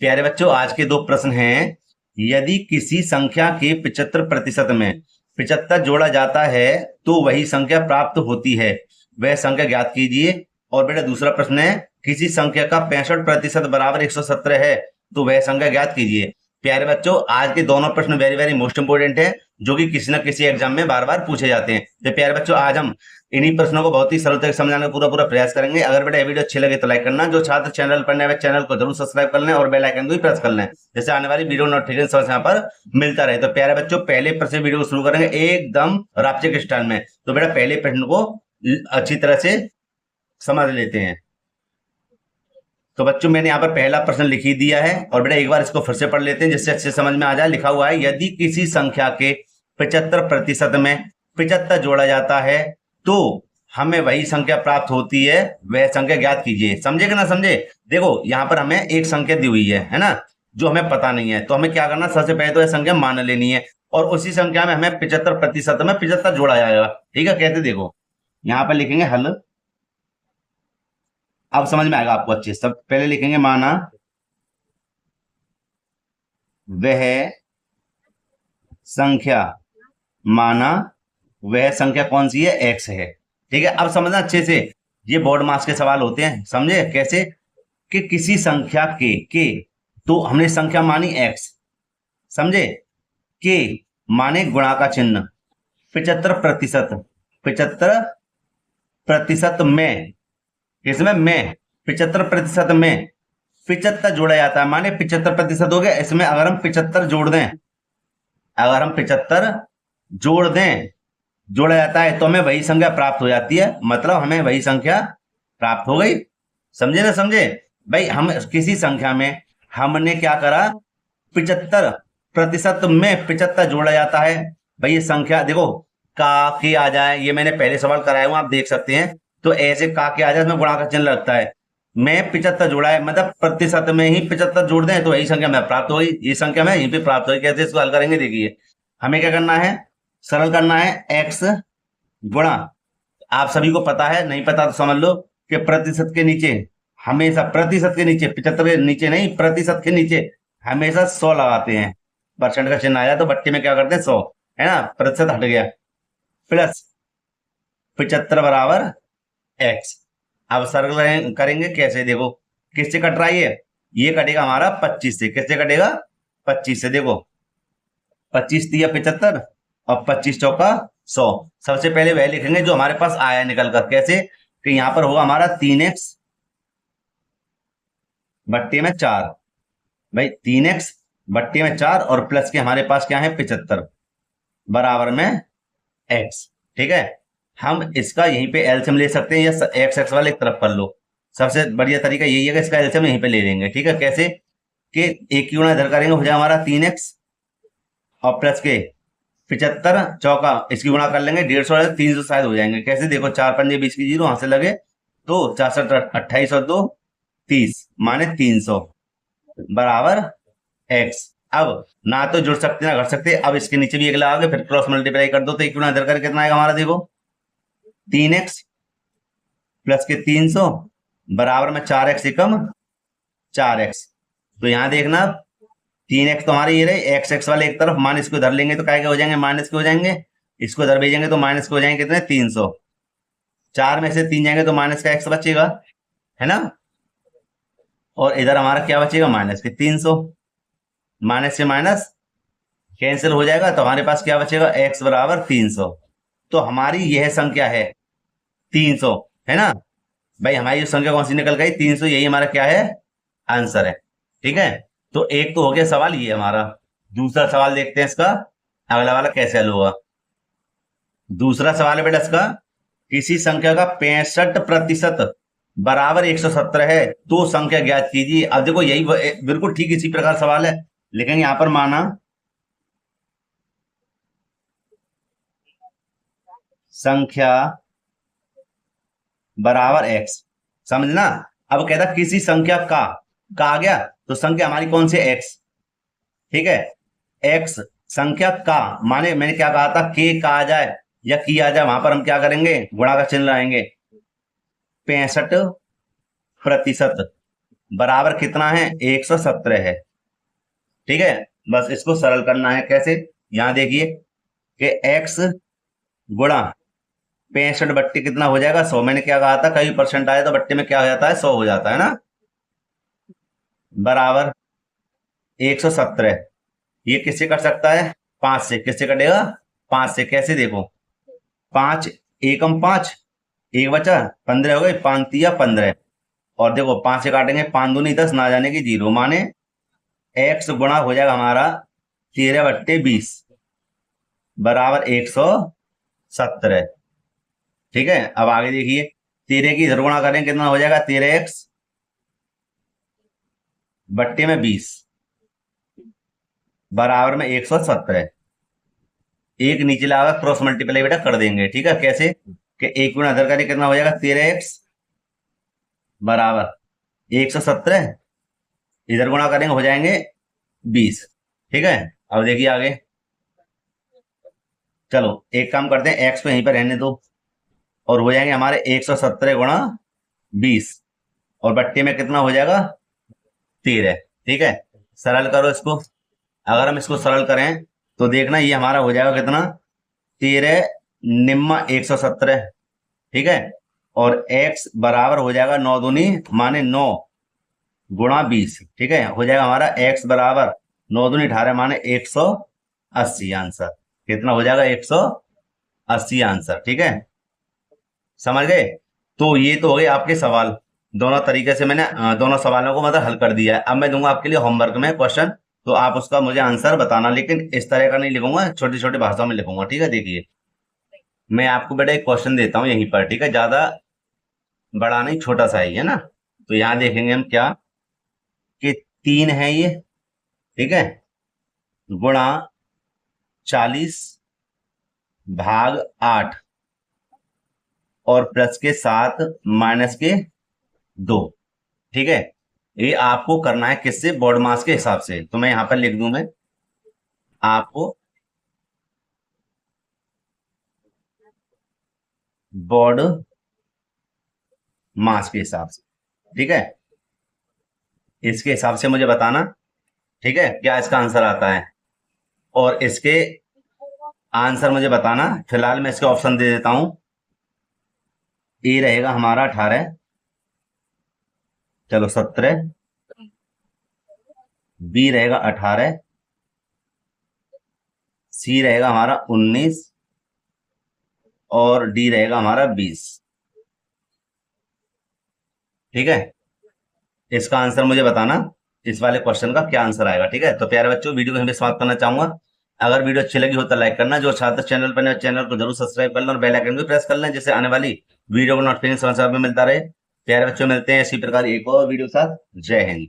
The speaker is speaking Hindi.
प्यारे बच्चों, आज के दो प्रश्न हैं। यदि किसी संख्या के 75% में 75 जोड़ा जाता है तो वही संख्या प्राप्त होती है, वह संख्या ज्ञात कीजिए। और बेटा दूसरा प्रश्न है, किसी संख्या का 65% बराबर 117 है तो वह संख्या ज्ञात कीजिए। प्यारे बच्चों, आज के दोनों प्रश्न वेरी वेरी मोस्ट इंपोर्टेंट है, जो कि किसी न किसी एग्जाम में बार बार पूछे जाते हैं। तो प्यारे बच्चों, आज हम इन्हीं प्रश्नों को बहुत ही सरलता से समझाने का पूरा पूरा प्रयास करेंगे। अगर बेटा ये वीडियो अच्छी लगे तो लाइक करना, जो छात्र चैनल पर नए चैनल को जरूर सब्सक्राइब कर लें और बेल आइकन को भी प्रेस कर लें, जैसे आने वाली वीडियो नोटिफिकेशन सबसे यहाँ पर मिलता रहे। तो प्यारे बच्चों, पहले प्रश्न वीडियो को शुरू करेंगे एकदम रापचे स्टाइल में। तो बेटा पहले प्रश्न को अच्छी तरह से समझ लेते हैं। तो बच्चों, मैंने यहाँ पर पहला प्रश्न लिख ही दिया है और बेटा एक बार इसको फिर से पढ़ लेते हैं जिससे अच्छे समझ में आ जाए। लिखा हुआ है, यदि किसी संख्या के 75% में 75 जोड़ा जाता है तो हमें वही संख्या प्राप्त होती है, वह संख्या ज्ञात कीजिए। समझे कि ना समझे? देखो यहाँ पर हमें एक संख्या दी हुई है ना, जो हमें पता नहीं है। तो हमें क्या करना, सबसे पहले तो यह संख्या मान लेनी है और उसी संख्या में हमें 75% में 75 जोड़ा जाएगा। ठीक है, कहते देखो यहाँ पर लिखेंगे हल। अब समझ में आएगा आपको अच्छे। सब पहले लिखेंगे माना वह संख्या, माना वह संख्या कौन सी है, एक्स है। ठीक है, अब समझना अच्छे से, ये बोर्ड मास के सवाल होते हैं। समझे कैसे? कि किसी संख्या के तो हमने संख्या मानी एक्स, समझे? के माने गुणा का चिन्ह, 75%, 75% में, इसमें में 75% में 75 जोड़ा जाता है, माने 75% हो गया। इसमें अगर हम 75 जोड़ दें, अगर हम 75 जोड़ दें, जोड़ा जाता है तो हमें वही संख्या प्राप्त हो जाती है, मतलब हमें वही संख्या प्राप्त हो गई। समझे ना समझे भाई? हम किसी संख्या में हमने क्या करा, 75% में 75 जोड़ा जाता है। भाई ये संख्या देखो, का के आ जाए, ये मैंने पहले सवाल कराया हूं, आप देख सकते हैं। तो ऐसे का के आ जाए, इसमें गुणा का चिन्ह लगता है। मैं 75 जोड़ा है, मतलब प्रतिशत में ही 75 जोड़ दें तो वही संख्या में प्राप्त होगी। ये संख्या में यहीं पे प्राप्त होगी। कैसे इसको हल करेंगे, देखिए हमें क्या करना है, सरल करना है। एक्स गुणा, आप सभी को पता है, नहीं पता तो समझ लो कि प्रतिशत के नीचे हमेशा, प्रतिशत के नीचे, 75 के नीचे नहीं, प्रतिशत के नीचे हमेशा 100 लगाते हैं। परसेंट का चिन्ह आया तो बट्टी में क्या करते हैं, 100, है ना, प्रतिशत हट गया, प्लस 75 बराबर एक्स। अब सरल करेंगे कैसे, देखो किससे कट रहा है, ये कटेगा हमारा 25 से। किससे कटेगा, 25 से। देखो 25 दिया 75 और 25 चौका 100। सबसे पहले वह लिखेंगे जो हमारे पास आया निकल कर। कैसे? कि यहां पर होगा हमारा 3x बट्टे में 4। भाई 3x बट्टे में 4 और प्लस के हमारे पास क्या है, 75 बराबर में x। ठीक है, हम इसका यहीं पे एलसीएम ले सकते हैं या एक्स एक्स वाले एक तरफ कर लो। सबसे बढ़िया तरीका यही है कि इसका एलसीएम यहीं पे ले लेंगे। ठीक है, कैसे? कि एक की गुणा इधर करेंगे, हो जाए हमारा 3x और प्लस के 75 चौका, इसकी गुणा कर लेंगे 150, 300 शायद हो जाएंगे। कैसे? देखो 4 पंजे 20 की जीरो, वहां से लगे तो 4 28 और 2 30 माने 300 बराबर एक्स। अब ना तो जुड़ सकते ना घट सकते। अब इसके नीचे भी एक लगाओगे, फिर क्रॉस मल्टीप्लाई कर दो तो एक गुणा इधर करके कितना आएगा हमारा, देखो 3x प्लस के 300 बराबर में 4x एकम 4x। तो यहां देखना 3x तो हमारे ये रहे, एक्स एक्स वाले एक तरफ, माइनस को इधर लेंगे तो क्या हो जाएंगे, माइनस के हो जाएंगे। इसको इधर भेजेंगे तो माइनस के हो जाएंगे कितने, 300। 4 में से 3 जाएंगे तो माइनस का x बचेगा, है ना। और इधर हमारा क्या बचेगा, माइनस के 300। माइनस से माइनस कैंसिल हो जाएगा तो हमारे पास क्या बचेगा, x बराबर 300। तो हमारी यह संख्या है 300, है ना। भाई हमारी जो संख्या कौन सी निकल गई, 300, यही हमारा क्या है, आंसर है। ठीक है, तो एक तो हो गया सवाल ये हमारा। दूसरा सवाल देखते हैं इसका, अगला वाला कैसे हल होगा। दूसरा सवाल है बेटा इसका, किसी संख्या का 65% बराबर 117 है तो संख्या ज्ञात कीजिए। अब देखो यही बिल्कुल ठीक इसी प्रकार सवाल है, लेकिन यहां पर माना संख्या बराबर x, समझना। अब कहता किसी संख्या का आ गया तो संख्या हमारी कौन सी, x। ठीक है, x संख्या का माने मैंने क्या कहा था, के का आ जाए या की आ जाए, वहां पर हम क्या करेंगे, गुणा का चिन्ह लाएंगे। 65% बराबर कितना है, 117 है। ठीक है, बस इसको सरल करना है। कैसे, यहां देखिए कि x गुणा 65 बट्टी कितना हो जाएगा, 100। मैंने क्या कहा था, कई परसेंट आए तो बट्टे में क्या हो जाता है, 100 हो जाता है ना, बराबर 117। ये किससे कट सकता है, 5 से। किससे कटेगा, 5 से। कैसे, देखो 5 एकम 5, एक बचा, 15 हो गए, 5 तिया 15। और देखो 5 से काटेंगे, 5 दूनी 10, ना जाने की 0, माने x गुणा हो जाएगा हमारा 13/20 बराबर 117। ठीक है, अब आगे देखिए, 13 की इधर गुणा करें, कितना हो जाएगा, 13x बट्टे में 20 बराबर में 117। एक नीचे लगा क्रॉस मल्टीप्लाई बेटा कर देंगे। ठीक है, कैसे कि एक गुणा इधर करें, कितना हो जाएगा, 13x बराबर 117, इधर गुणा करेंगे हो जाएंगे 20। ठीक है, अब देखिए आगे, चलो एक काम करते हैं, x को यहीं पर रहने दो, और हो जाएंगे हमारे 117 गुणा 20, और बट्टे में कितना हो जाएगा, 13। ठीक है, सरल करो इसको। अगर हम इसको सरल करें तो देखना ये हमारा हो जाएगा कितना, 13 निम्मा 117। ठीक है, और x बराबर हो जाएगा 9 दूनी माने 9 गुणा 20। ठीक है, हो जाएगा हमारा x बराबर 9 दूनी 18 माने 180 आंसर। कितना हो जाएगा, 180 आंसर। ठीक है, समझ गए। तो ये तो हो गए आपके सवाल। दोनों तरीके से मैंने दोनों सवालों को मतलब हल कर दिया है। अब मैं दूंगा आपके लिए होमवर्क में क्वेश्चन, तो आप उसका मुझे आंसर बताना, लेकिन इस तरह का नहीं लिखूंगा, छोटी छोटी भाषाओं में लिखूंगा। ठीक है, देखिए मैं आपको बेटा एक क्वेश्चन देता हूँ यहीं पर। ठीक है, ज्यादा बड़ा नहीं, छोटा सा ही है ना। तो यहाँ देखेंगे हम क्या, कि 3 है ये, ठीक है, गुणा 40 भाग 8 और प्लस के 7 माइनस के 2। ठीक है, ये आपको करना है किससे, बोर्ड मास के हिसाब से। तो मैं यहां पर लिख दूं, मैं आपको बोर्ड मास के हिसाब से, ठीक है, इसके हिसाब से मुझे बताना। ठीक है, क्या इसका आंसर आता है, और इसके आंसर मुझे बताना। फिलहाल मैं इसके ऑप्शन दे देता हूं। ए रहेगा हमारा 18, चलो 17, बी रहेगा 18, सी रहेगा हमारा 19, और डी रहेगा हमारा 20। ठीक है, इसका आंसर मुझे बताना, इस वाले क्वेश्चन का क्या आंसर आएगा। ठीक है, तो प्यारे बच्चों, वीडियो को यहीं पे समाप्त करना चाहूंगा। अगर वीडियो अच्छी लगी हो तो लाइक करना, जो छात्र चैनल पर नए, चैनल को जरूर सब्सक्राइब कर लें और बेल आइकन भी प्रेस कर लें, जिससे आने वाली वीडियो को नोटिफिकेशन समय में मिलता रहे। प्यारे बच्चों, मिलते हैं इसी प्रकार एक और वीडियो के साथ। जय हिंद।